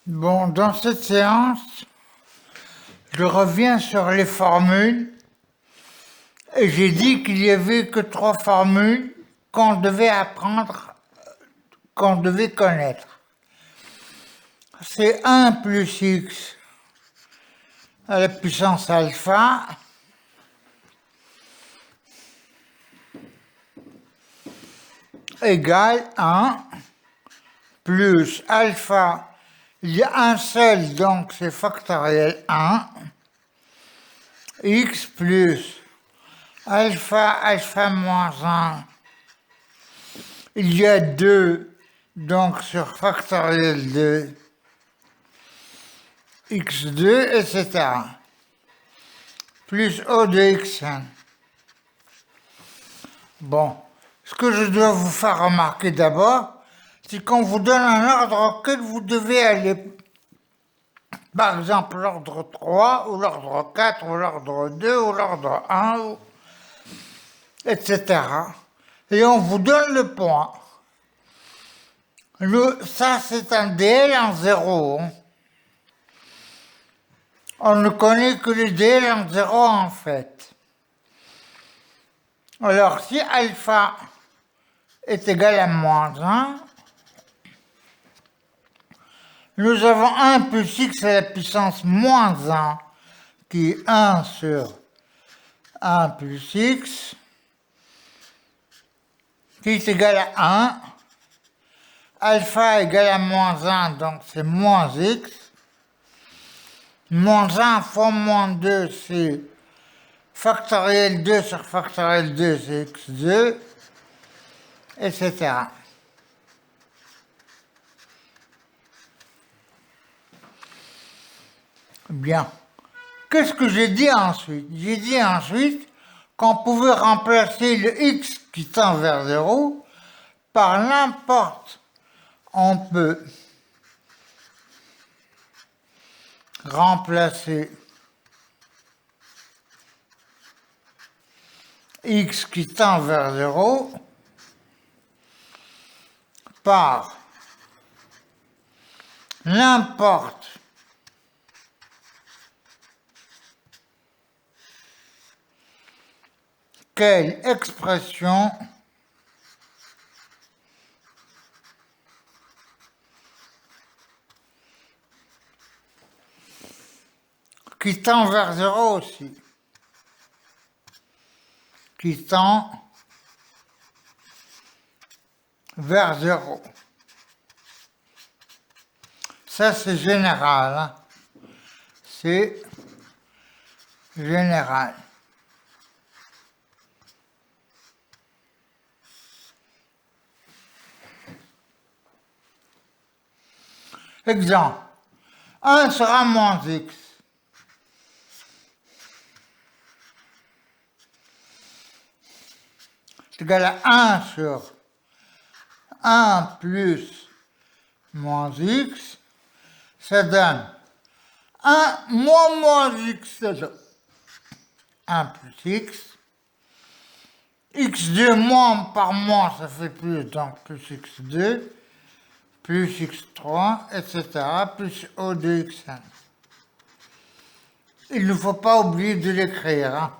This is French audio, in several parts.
Bon, dans cette séance, je reviens sur les formules et j'ai dit qu'il n'y avait que trois formules qu'on devait apprendre, qu'on devait connaître. C'est 1 plus x à la puissance alpha égale 1 plus alpha, il y a un seul, donc c'est factoriel 1, x plus alpha moins 1, il y a 2, donc sur factoriel 2, x2, etc. Plus O de xn. Bon, ce que je dois vous faire remarquer d'abord, c'est qu'on vous donne un ordre auquel vous devez aller. Par exemple, l'ordre 3, ou l'ordre 4, ou l'ordre 2, ou l'ordre 1, etc. Et on vous donne le point. Ça, c'est un DL en 0. On ne connaît que le DL en 0 en fait. Alors, si alpha est égal à moins 1, nous avons 1 plus x à la puissance moins 1, qui est 1 sur 1 plus x, qui est égal à 1. Alpha égale à moins 1, donc c'est moins x. Moins 1 fois moins 2, c'est factoriel 2 sur factoriel 2, c'est x2, etc. Bien. Qu'est-ce que j'ai dit ensuite? J'ai dit ensuite qu'on pouvait remplacer le x qui tend vers 0 par n'importe. On peut remplacer x qui tend vers 0 par n'importe quelle expression qui tend vers 0 aussi, qui tend vers 0. Ça, c'est général. Hein. C'est général. Exemple. 1 sera moins x. C'est égal à 1 sur 1 plus moins x. Ça donne 1 moins x, ça donne 1 plus x. x2 moins par moins, ça fait plus, donc plus x2, plus x3, etc., plus O de xn. Il ne faut pas oublier de l'écrire. Hein.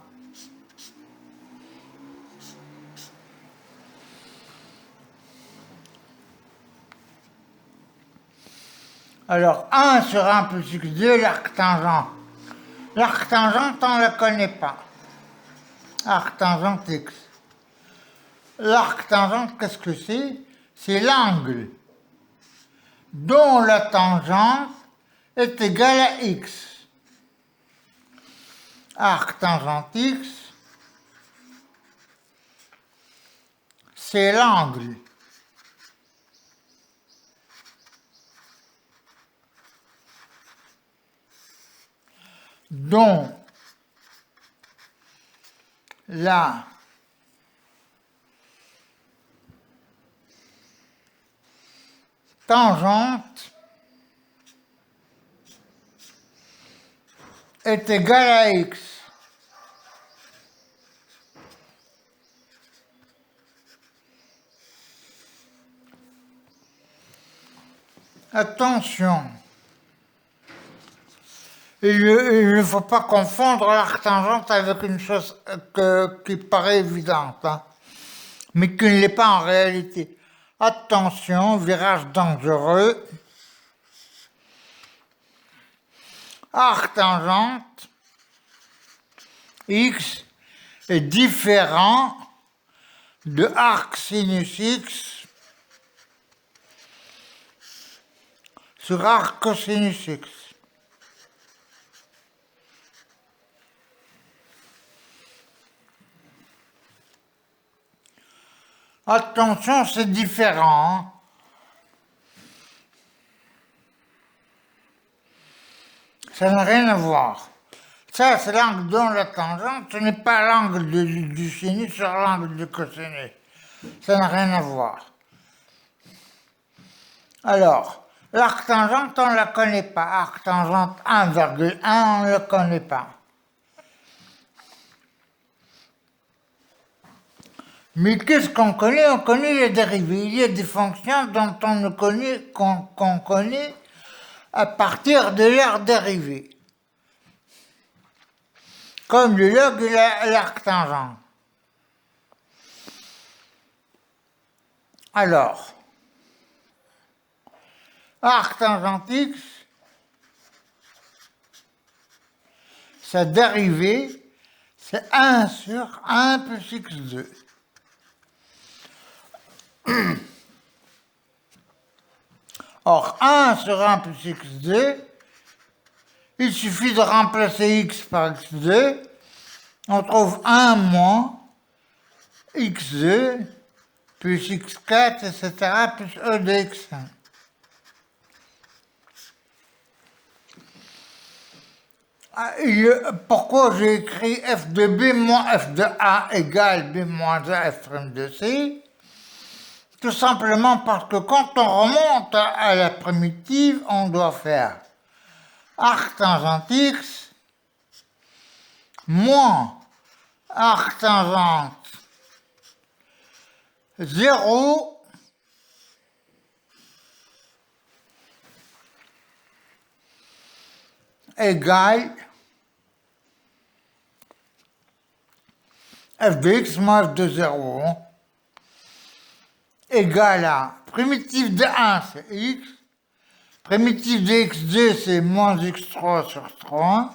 Alors, 1 sur 1 plus x2, l'arc tangent. L'arc tangente, on ne la connaît pas. Arc tangente x. L'arc tangente, qu'est-ce que c'est? C'est l'angle dont la tangente est égale à x. Arc tangente x, c'est l'angle dont la tangente est égale à x. Attention, Il ne faut pas confondre l'arctangente avec une chose qui paraît évidente, hein, mais qui ne l'est pas en réalité. Attention, virage dangereux. Arctangente X est différent de arc sinus X sur arc cosinus X. Attention, c'est différent. Hein. Ça n'a rien à voir. Ça, c'est l'angle dont la tangente, ce n'est pas l'angle du sinus sur l'angle du cosinus. Ça n'a rien à voir. Alors, l'arctangente, on ne la connaît pas. Arctangente 1,1, on ne la connaît pas. Mais qu'est-ce qu'on connaît? On connaît les dérivées. Il y a des fonctions dont on ne connaît qu'on connaît à partir de leur dérivée. Comme le log et l'arctangente. Alors, arctangente x, sa dérivée, c'est 1 sur 1 plus x2. Or, 1 sur 1 plus x2, il suffit de remplacer x par x2, on trouve 1 moins x2 plus x4, etc., plus e de x1. Pourquoi j'ai écrit f de b moins f de a égale b moins a f' de c? Tout simplement parce que quand on remonte à la primitive, on doit faire arctangente x moins arctangente 0 égale f de x moins f de 0 égale à primitive de 1 c'est x, primitive de x2 c'est moins x3 sur 3,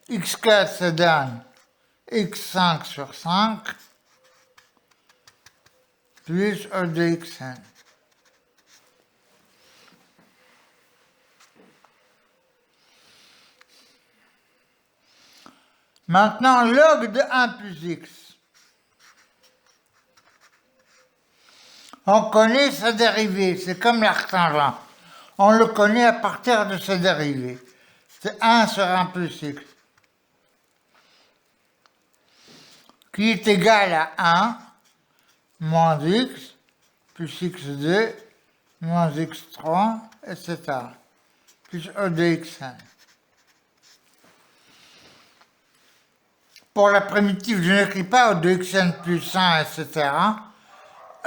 x4 ça donne x5 sur 5 plus e de xn. Maintenant, log de 1 plus x. On connaît sa dérivée, c'est comme l'arctangent. On le connaît à partir de sa dérivée. C'est 1 sur 1 plus x. Qui est égal à 1 moins x plus x2 moins x3, etc. plus e de xn. Pour la primitive, je n'écris pas e de xn plus 1, etc.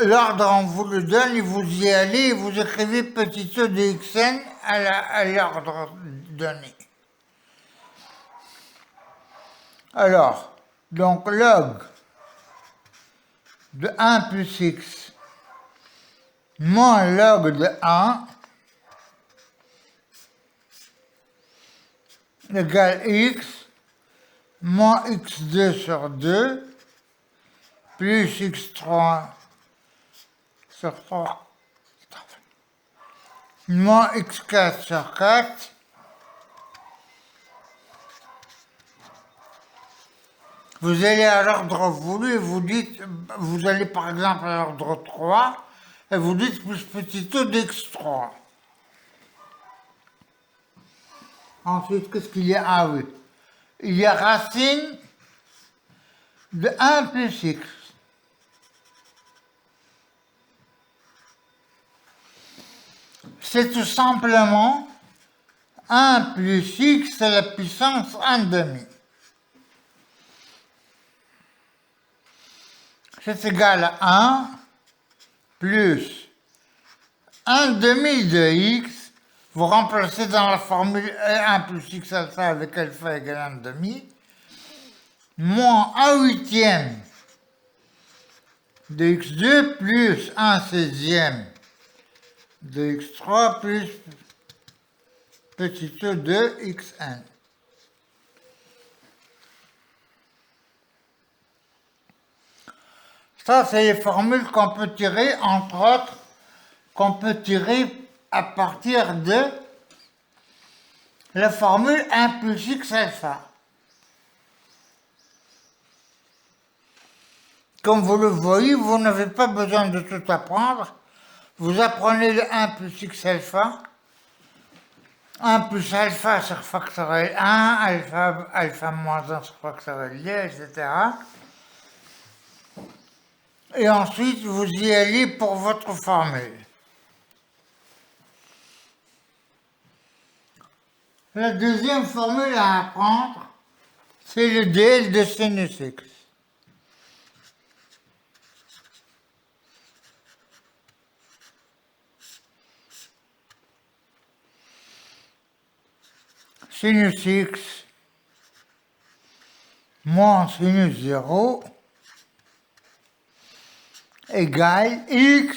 L'ordre, on vous le donne et vous y allez et vous écrivez petit e de xn à l'ordre donné. Alors, donc log de 1 plus x moins log de 1 égale x moins x2 sur 2 plus x3 sur 3 moins x4 sur 4 vous allez à l'ordre voulu et vous dites, vous allez par exemple à l'ordre 3 et vous dites plus petit e d'x3. Ensuite, qu'est-ce qu'il y a? Ah oui. Il y a racine de 1 plus x. C'est tout simplement 1 plus x à la puissance 1 demi. C'est égal à 1 plus 1 demi de x vous remplacez dans la formule E1 plus x alpha avec alpha égale 1,5, moins 1/8 de x2 plus 1/16 de x3 plus petit e de xn. Ça, c'est les formules qu'on peut tirer, entre autres, qu'on peut tirer à partir de la formule 1 plus x alpha. Comme vous le voyez, vous n'avez pas besoin de tout apprendre. Vous apprenez le 1 plus x alpha, 1 plus alpha sur factoriel 1, alpha moins 1 sur factoriel 2, etc. Et ensuite, vous y allez pour votre formule. La deuxième formule à apprendre, c'est le dl de sinus x. Sinus x moins sinus 0 égale x,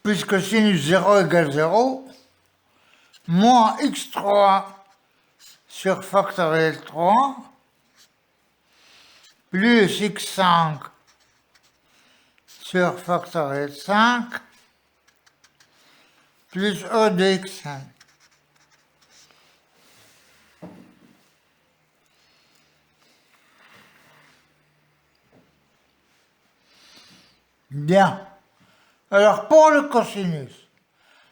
puisque sinus 0 égale 0, moins x3 sur factoriel 3, plus x5 sur factoriel 5, plus e de xn. Bien. Alors, pour le cosinus,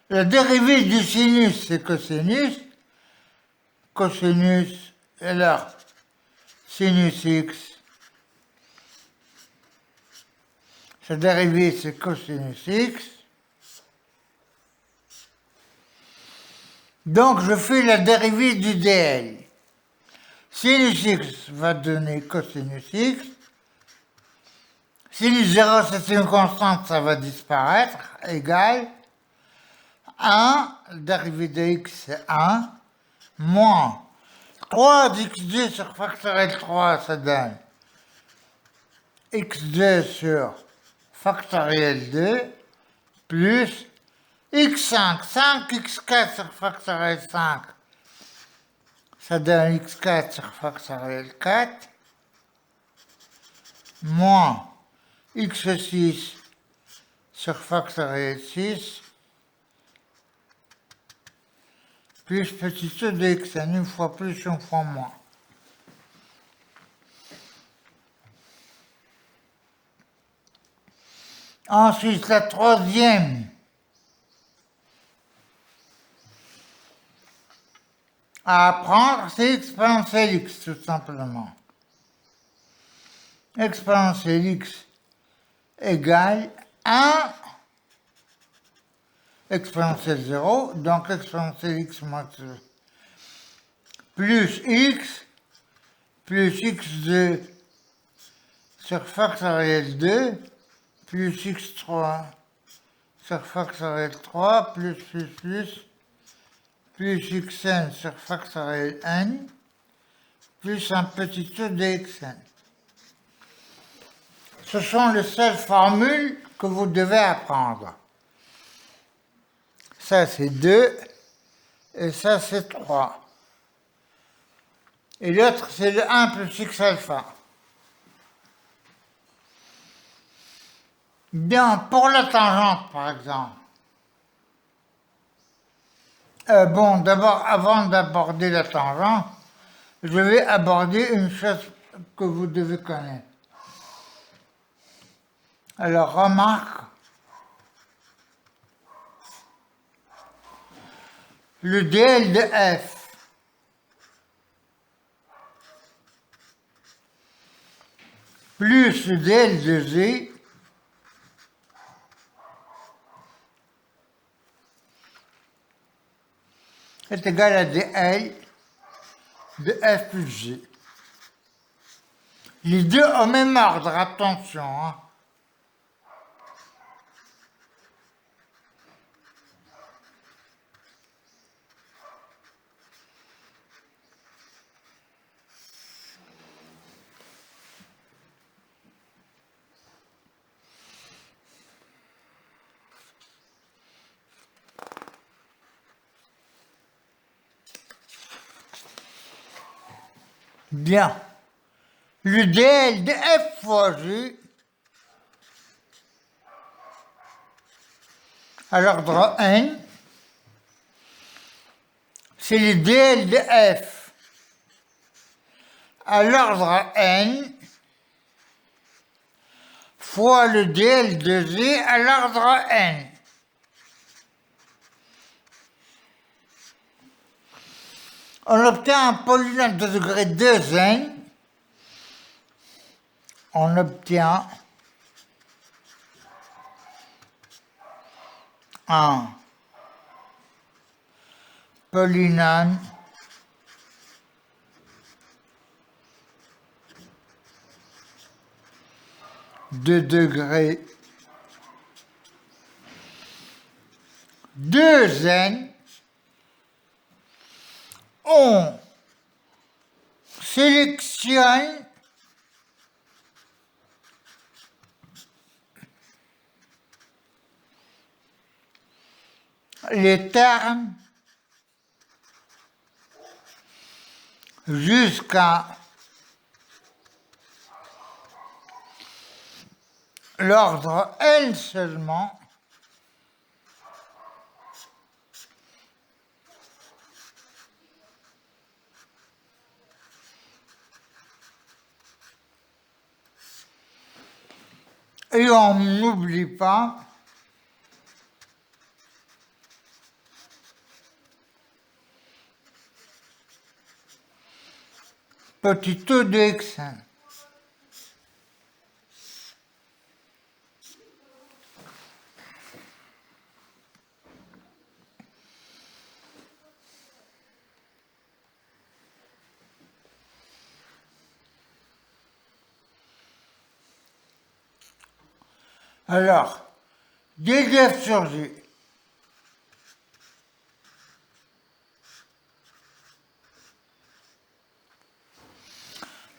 la dérivée du sinus, c'est cosinus. Cosinus, alors, sinus x, sa dérivée, c'est cosinus x. Donc, je fais la dérivée du dl. Sinus x va donner cosinus x. Sinus 0, c'est une constante, ça va disparaître, égale 1, la dérivée de x, c'est 1, moins 3 d'x2 sur factoriel 3, ça donne x2 sur factoriel 2, plus x5, 5x4 sur factoriel 5, ça donne x4 sur factoriel 4, moins x6 sur factoriel 6, plus petit e de xn, une fois plus, une fois moins. Ensuite, la troisième à apprendre, c'est exponentielle x, tout simplement. Exponentielle x égale 1 exponentielle 0, donc exponentielle x moins plus x plus x2 sur factoriel 2 plus x3 sur factoriel 3 plus xn sur factoriel n plus un petit e de xn. Ce sont les seules formules que vous devez apprendre. Ça, c'est 2, et ça, c'est 3. Et l'autre, c'est le 1 plus x alpha. Bien, pour la tangente, par exemple. Bon, d'abord, avant d'aborder la tangente, je vais aborder une chose que vous devez connaître. Alors, remarque, le dl de f plus le dl de g est égal à dl de f plus g. Les deux au même ordre, attention. Hein. Bien. Le DL de f fois g à l'ordre n, c'est le DL de f à l'ordre n fois le DL de g à l'ordre n. On obtient un polynôme de degré 2n. On obtient un polynôme de degré 2n. On sélectionne les termes jusqu'à l'ordre n seulement et on n'oublie pas petit e de x1. Alors, df sur g.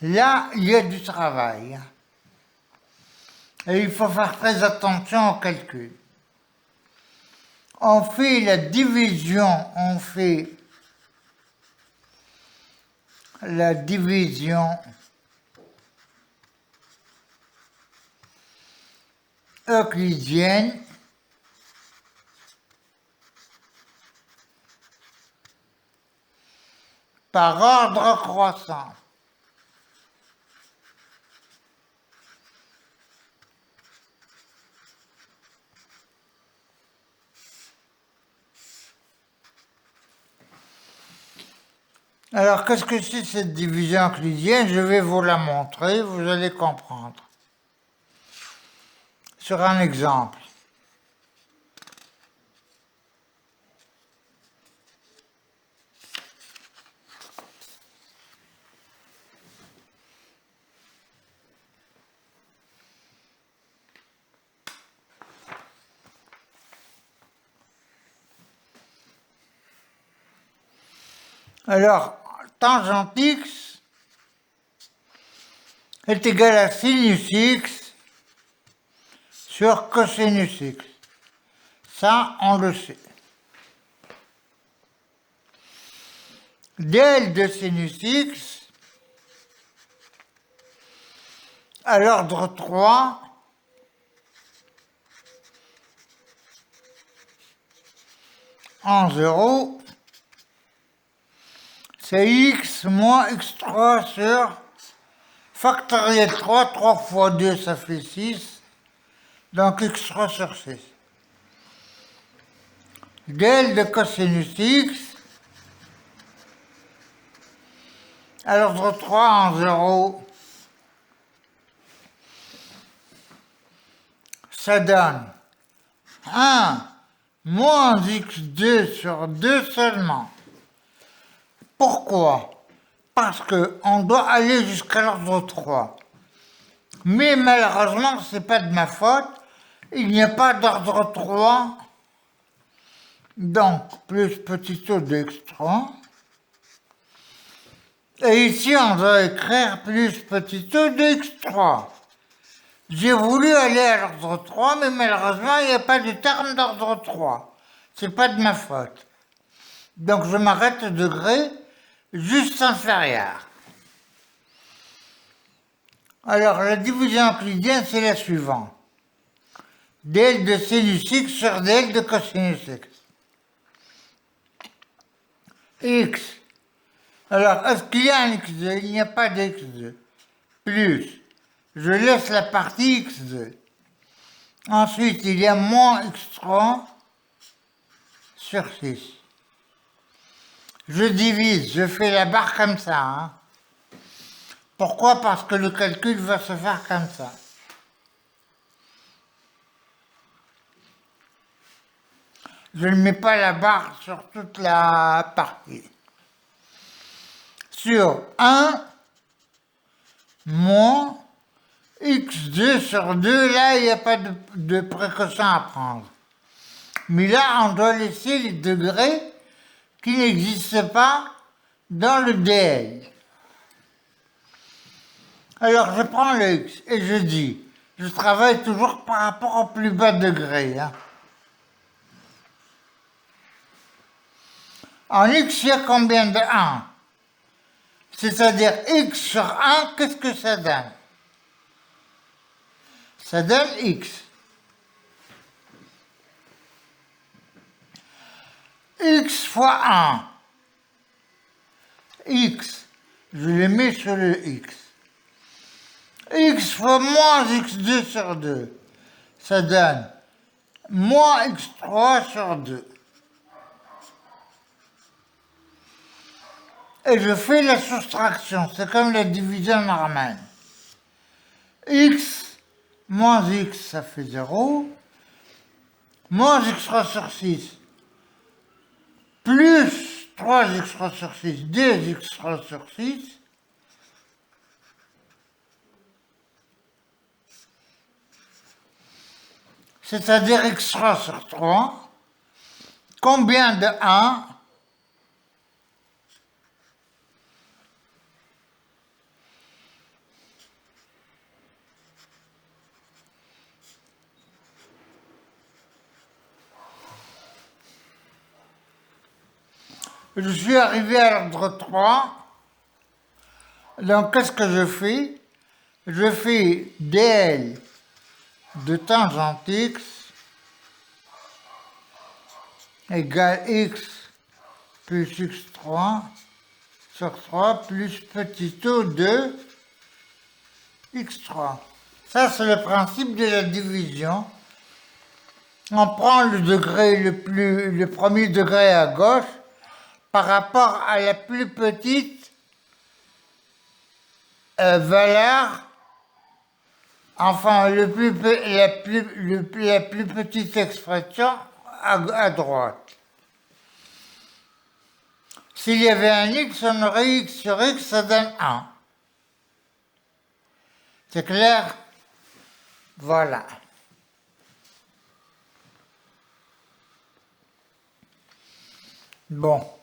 Là, il y a du travail. Et il faut faire très attention au calcul. On fait la division, euclidienne par ordre croissant. Alors, qu'est-ce que c'est cette division euclidienne? Je vais vous la montrer, vous allez comprendre. Sur un exemple. Alors, tangente x est égal à sinus x sur cosinus x. Ça, on le sait. Del de sinus x à l'ordre 3 en 0, c'est x moins x3 sur factoriel 3, 3 fois 2 ça fait 6, donc x3 sur 6. Del de cosinus x à l'ordre 3 en 0, ça donne 1 moins x2 sur 2 seulement. Pourquoi? Parce qu'on doit aller jusqu'à l'ordre 3. Mais malheureusement, ce n'est pas de ma faute, il n'y a pas d'ordre 3. Donc, plus petit o de x3. Et ici, on doit écrire plus petit o de x3. J'ai voulu aller à l'ordre 3, mais malheureusement, il n'y a pas de terme d'ordre 3. Ce n'est pas de ma faute. Donc, je m'arrête au degré juste inférieur. Alors, la division euclidienne, c'est la suivante. dl de sinus x sur dl de cosinus x. X. Alors, est-ce qu'il y a un x2? Il n'y a pas d'x2. Plus, je laisse la partie x2. Ensuite, il y a moins x3 sur 6. Je divise, je fais la barre comme ça. Hein. Pourquoi? Parce que le calcul va se faire comme ça. Je ne mets pas la barre sur toute la partie. Sur 1 moins x2 sur 2, là, il n'y a pas de précaution à prendre. Mais là, on doit laisser les degrés qui n'existent pas dans le dl. Alors, je prends le x et je dis, je travaille toujours par rapport au plus bas degré. Hein. En x, il y a combien de 1? C'est-à-dire x sur 1, qu'est-ce que ça donne? Ça donne x. X fois 1. X. Je le mets sur le x. X fois moins x2 sur 2. Ça donne moins x3 sur 2. Et je fais la soustraction. C'est comme la division normale. X moins x, ça fait 0. Moins x3 sur 6. Plus 3x3 sur 6, 2x3 sur 6. C'est-à-dire x3 sur 3. Combien de 1? Je suis arrivé à l'ordre 3. Donc, qu'est-ce que je fais? Je fais dl de tangente x égale x plus x3 sur 3 plus petit o de x3. Ça, c'est le principe de la division. On prend le degré le premier degré à gauche par rapport à la plus petite valeur, enfin la plus petite expression à droite. S'il y avait un x, on aurait x sur x, ça donne 1. C'est clair? Voilà. Bon.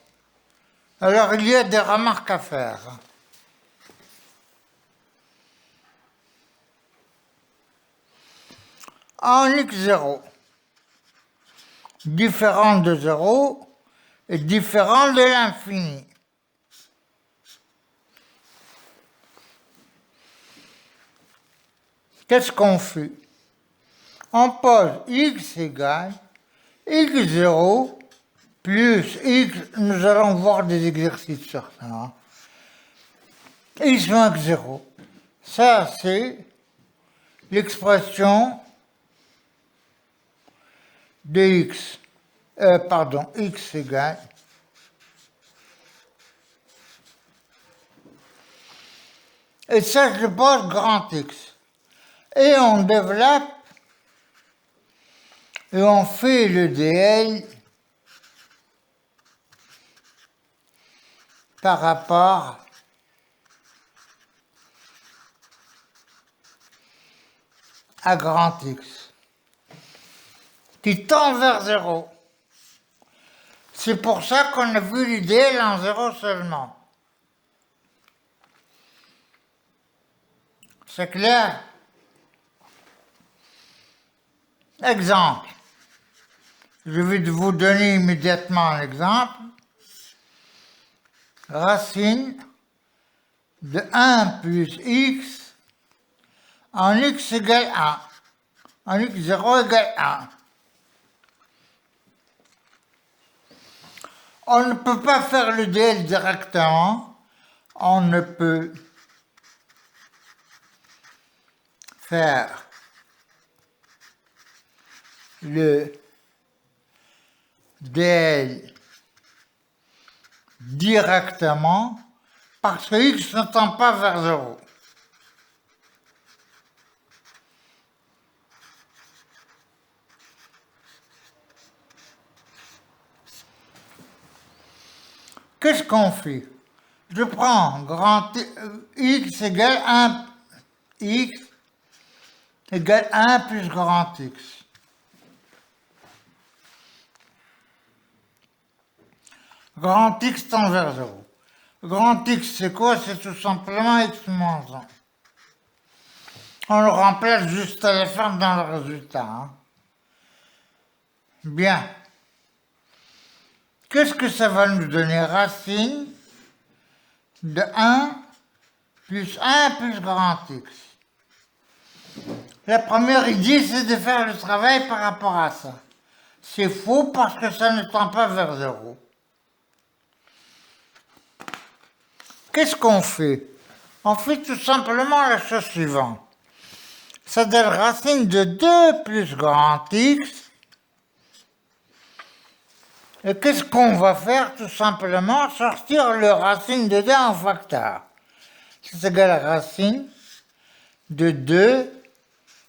Alors, il y a des remarques à faire. En x0, différent de 0 et différent de l'infini. Qu'est-ce qu'on fait? On pose x égale x0 plus x, nous allons voir des exercices sur ça. Hein. X moins x0. Ça, c'est l'expression de x. X égale et ça, je pose grand X. Et on développe et on fait le dl par rapport à grand X, qui tend vers 0. C'est pour ça qu'on a vu le dl en 0 seulement. C'est clair? Exemple. Je vais vous donner immédiatement un exemple. Racine de 1 plus x en x égale 1, en x0 égale 1. On ne peut pas faire le DL directement, on ne peut faire le DL directement parce que x ne tend pas vers 0. Qu'est-ce qu'on fait? Je prends grand x égale 1, x égale 1 plus grand x. Grand x tend vers 0. Grand x, c'est quoi? C'est tout simplement x moins 1. On le remplace juste à la fin dans le résultat. Hein. Bien. Qu'est-ce que ça va nous donner? Racine de 1 plus 1 plus grand x. La première idée, c'est de faire le travail par rapport à ça. C'est faux parce que ça ne tend pas vers 0. Qu'est-ce qu'on fait? On fait tout simplement la chose suivante. Ça donne racine de 2 plus grand x. Et qu'est-ce qu'on va faire? Tout simplement sortir le racine de 2 en facteur. C'est égal à racine de 2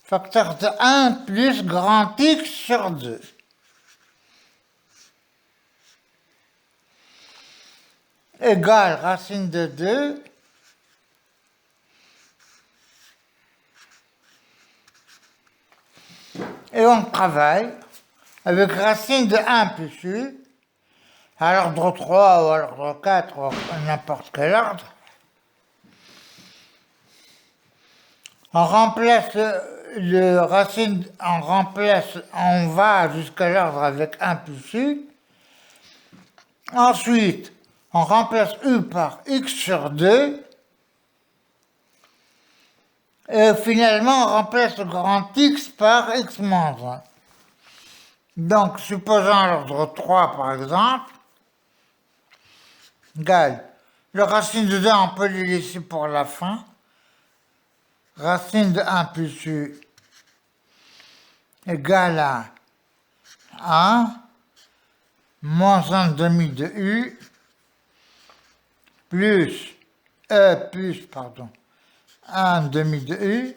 facteur de 1 plus grand x sur 2. Égale racine de 2 et on travaille avec racine de 1 plus u à l'ordre 3 ou à l'ordre 4 ou à n'importe quel ordre. On remplace le racine, on va jusqu'à l'ordre avec 1 plus u. Ensuite, on remplace u par x sur 2. Et finalement, on remplace le grand x par x moins 1. Donc, supposons l'ordre 3 par exemple, égale le racine de 2, on peut le laisser pour la fin. Racine de 1 plus u égale à 1 moins 1 demi de u plus 1 demi de u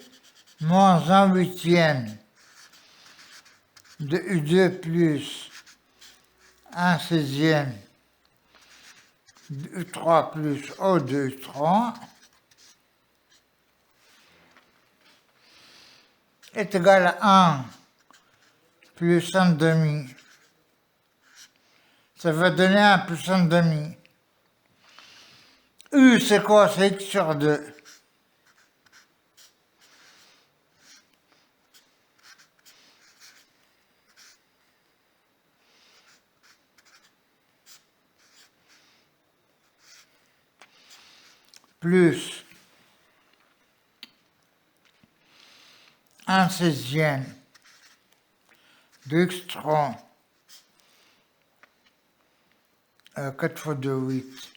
moins 1 huitième de u2 plus 1 16e de u3 plus o de u3 est égal à 1 plus 1 demi. Ça va donner 1 plus 1 demi. U, c'est quoi? C'est x sur 2. Plus 1 16e de x3 4 fois 2, 8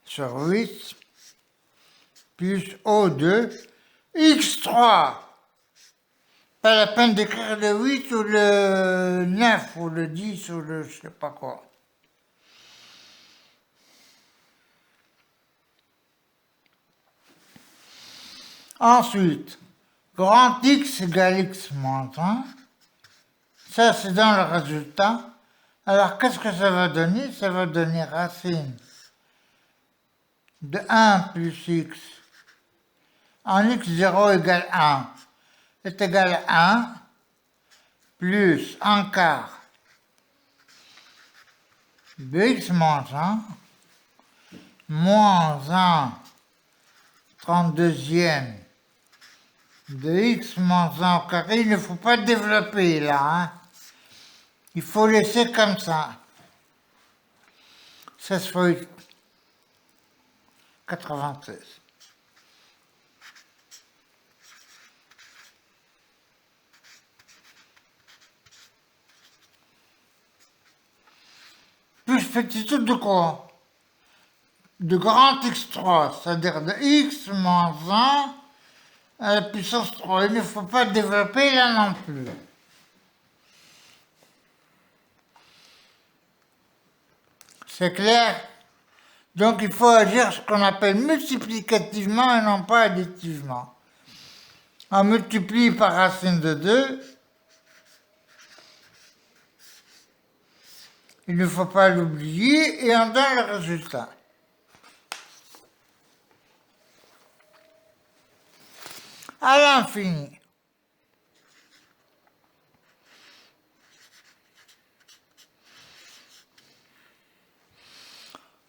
sur 8 plus O2 x3. Pas la peine d'écrire le 8 ou le 9 ou le 10 ou le je sais pas quoi. Ensuite, grand x égale x moins 1. Ça, c'est dans le résultat. Alors, qu'est-ce que ça va donner? Ça va donner racine de 1 plus x en x0 égale 1 est égal à 1 plus 1 quart de x moins 1 moins 1 32e de x moins 1 au carré. Il ne faut pas développer là. Hein. Il faut laisser comme ça. 16 fois 8, 96. plus petit tout de quoi? De grand x3, c'est-à-dire de x moins 1 à la puissance 3. Il ne faut pas développer là non plus. C'est clair? Donc il faut agir ce qu'on appelle multiplicativement et non pas additivement. On multiplie par racine de 2. Il ne faut pas l'oublier et on donne le résultat. À l'infini.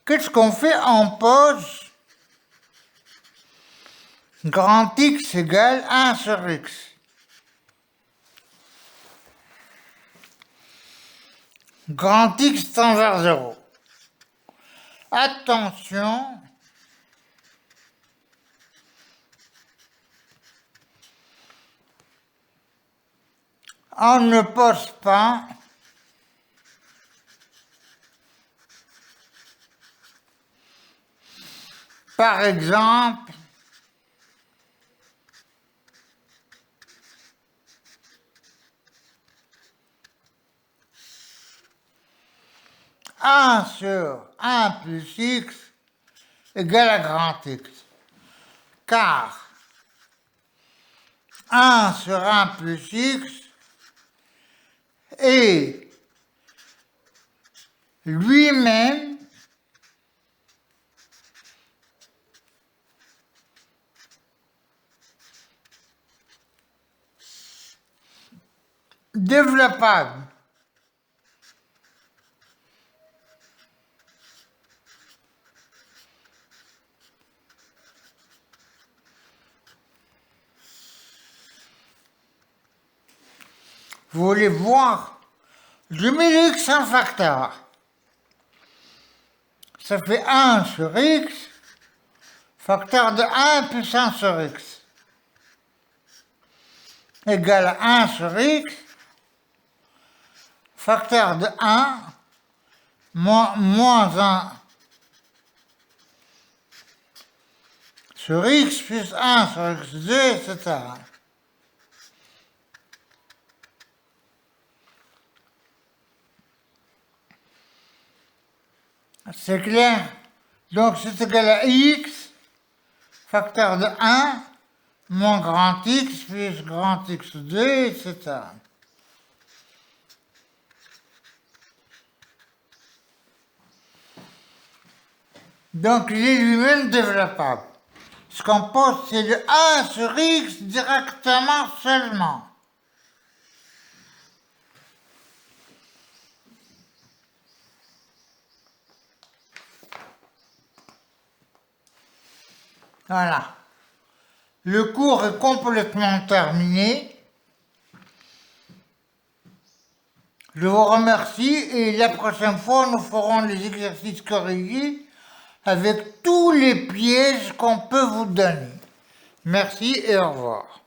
Qu'est-ce qu'on fait? On pose grand X égale 1 sur X. Grand X tend vers 0. Attention, on ne pose pas par exemple un sur 1 plus X égale à grand X. Car 1 sur 1 plus X est lui-même développable. Vous voulez voir? Je mets x en facteur. Ça fait 1 sur x, facteur de 1 puissance sur x, égale à 1 sur x, facteur de 1, moins 1 sur x plus 1 sur x2, etc. C'est clair? Donc c'est égal à x, facteur de 1, moins grand x plus grand x2, etc. Donc il est lui-même développable. Ce qu'on pose, c'est le 1 sur x directement seulement. Voilà. Le cours est complètement terminé. Je vous remercie et la prochaine fois, nous ferons les exercices corrigés avec tous les pièges qu'on peut vous donner. Merci et au revoir.